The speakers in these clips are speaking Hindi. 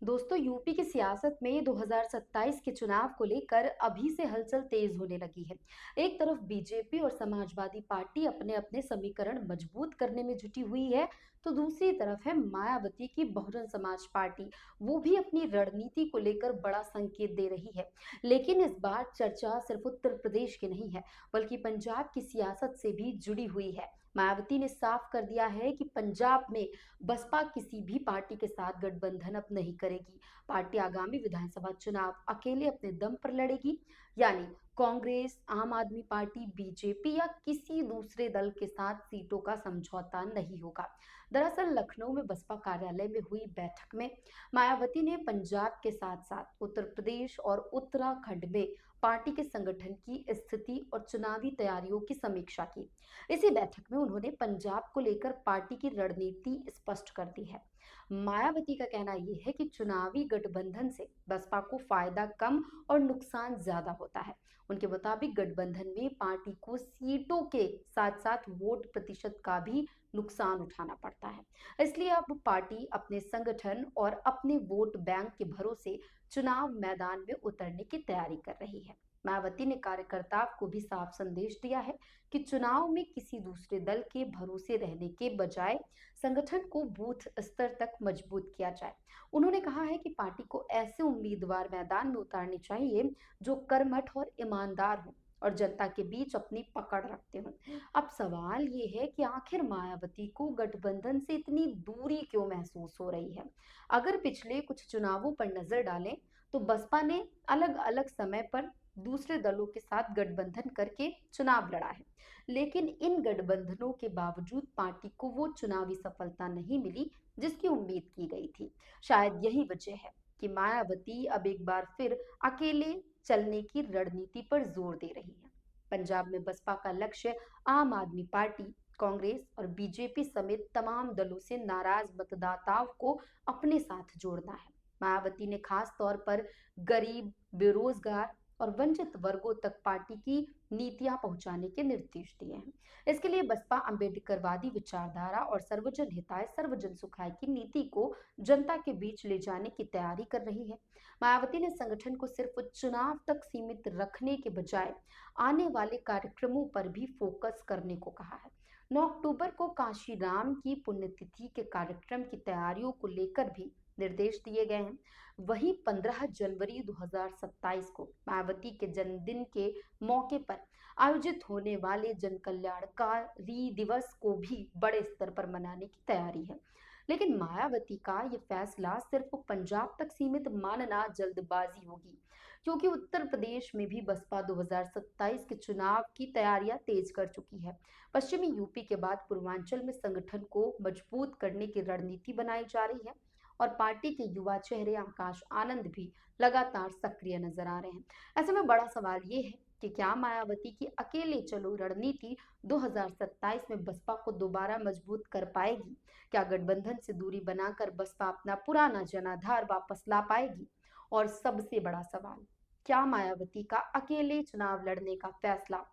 दोस्तों, यूपी की सियासत में 2027 के चुनाव को लेकर अभी से हलचल तेज होने लगी है। एक तरफ बीजेपी और समाजवादी पार्टी अपने अपने समीकरण मजबूत करने में जुटी हुई है, तो दूसरी तरफ है मायावती की बहुजन समाज पार्टी। वो भी अपनी रणनीति को लेकर बड़ा संकेत दे रही है। लेकिन इस बार चर्चा सिर्फ उत्तर प्रदेश की नहीं है, बल्कि पंजाब की सियासत से भी जुड़ी हुई है। मायावती ने साफ कर दिया है कि पंजाब में बसपा किसी भी पार्टी के साथ गठबंधन अब नहीं करेगी। पार्टी आगामी विधानसभा चुनाव अकेले अपने दम पर लड़ेगी, यानी कांग्रेस, आम आदमी पार्टी, बीजेपी या किसी दूसरे दल के साथ सीटों का समझौता नहीं होगा। दरअसल लखनऊ में बसपा कार्यालय में हुई बैठक में मायावती ने पंजाब के साथ साथ उत्तर प्रदेश और उत्तराखंड में पार्टी के संगठन की स्थिति और चुनावी तैयारियों की समीक्षा की। इसी बैठक में उन्होंने पंजाब को लेकर पार्टी की रणनीति स्पष्ट कर दी है। मायावती का कहना यह है कि चुनावी गठबंधन से बसपा को फायदा कम और नुकसान ज्यादा होता है। उनके मुताबिक गठबंधन में पार्टी को सीटों के साथ साथ वोट प्रतिशत का भी नुकसान उठाना पड़ता है। इसलिए अब पार्टी अपने संगठन और अपने वोट बैंक के भरोसे चुनाव मैदान में उतरने की तैयारी कर रही है। मायावती ने कार्यकर्ताओं को भी साफ संदेश दिया है कि चुनाव में किसी दूसरे दल के भरोसे रहने के बजाय संगठन को बूथ स्तर तक मजबूत किया जाए। उन्होंने कहा है कि पार्टी को ऐसे उम्मीदवार मैदान में उतारने चाहिए जो कर्मठ और ईमानदार हों और जनता के बीच अपनी पकड़ रखते हों। अब सवाल ये है कि आखिर मायावती को गठबंधन से इतनी दूरी क्यों महसूस हो रही है। अगर पिछले कुछ चुनावों पर नजर डालें तो बसपा ने अलग अलग समय पर दूसरे दलों के साथ गठबंधन करके चुनाव लड़ा है, लेकिन इन गठबंधनों के बावजूद पार्टी को वो चुनावी सफलता नहीं मिली जिसकी उम्मीद की गई थी। शायद यही वजह है कि मायावती अब एक बार फिर अकेले चलने की रणनीति पर जोर दे रही है। पंजाब में बसपा का लक्ष्य आम आदमी पार्टी, कांग्रेस और बीजेपी समेत तमाम दलों से नाराज मतदाताओं को अपने साथ जोड़ना है। मायावती ने खास तौर पर गरीब, बेरोजगार और वंचित वर्गों तक पार्टी की नीतियां पहुंचाने के निर्देश दिए हैं। इसके लिए बसपा अंबेडकरवादी विचारधारा और सर्वजन हिताय सर्वजन सुखाय की नीति को जनता के बीच ले जाने की तैयारी कर रही है। मायावती ने संगठन को सिर्फ चुनाव तक सीमित रखने के बजाय आने वाले कार्यक्रमों पर भी फोकस करने को कहा है। 9 अक्टूबर को काशी राम की पुण्यतिथि के कार्यक्रम की तैयारियों को लेकर भी निर्देश दिए गए हैं। वहीं 15 जनवरी 2027 को मायावती के जन्मदिन के मौके पर आयोजित होने वाले जन कल्याणकारी दिवस को भी बड़े स्तर पर मनाने की तैयारी है। लेकिन मायावती का ये फैसला सिर्फ पंजाब तक सीमित मानना जल्दबाजी होगी, क्योंकि उत्तर प्रदेश में भी बसपा 2027 के चुनाव की तैयारियां तेज कर चुकी है। पश्चिमी यूपी के बाद पूर्वांचल में संगठन को मजबूत करने की रणनीति बनाई जा रही है और पार्टी के युवा चेहरे आकाश आनंद भी लगातार सक्रिय नजर आ रहे हैं। ऐसे में बड़ा सवाल ये है कि क्या मायावती की अकेले चलो रणनीति 2027 में बसपा को दोबारा मजबूत कर पाएगी? क्या गठबंधन से दूरी बनाकर बसपा अपना पुराना जनाधार वापस ला पाएगी? और सबसे बड़ा सवाल, क्या मायावती का अकेले चुनाव लड़ने का फैसला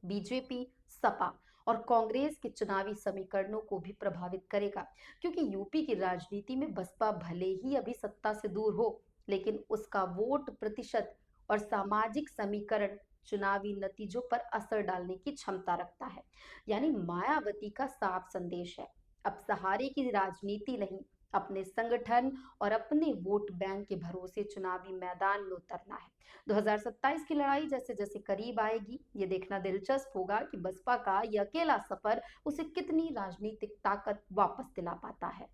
बीजेपी, सपा और कांग्रेस के चुनावी समीकरणों को भी प्रभावित करेगा? क्योंकि यूपी की राजनीति में बसपा भले ही अभी सत्ता से दूर हो, लेकिन उसका वोट प्रतिशत और सामाजिक समीकरण चुनावी नतीजों पर असर डालने की क्षमता रखता है। यानी मायावती का साफ संदेश है, अब सहारे की राजनीति नहीं, अपने संगठन और अपने वोट बैंक के भरोसे चुनावी मैदान में उतरना है। 2027 की लड़ाई जैसे जैसे करीब आएगी, ये देखना दिलचस्प होगा कि बसपा का ये अकेला सफर उसे कितनी राजनीतिक ताकत वापस दिला पाता है।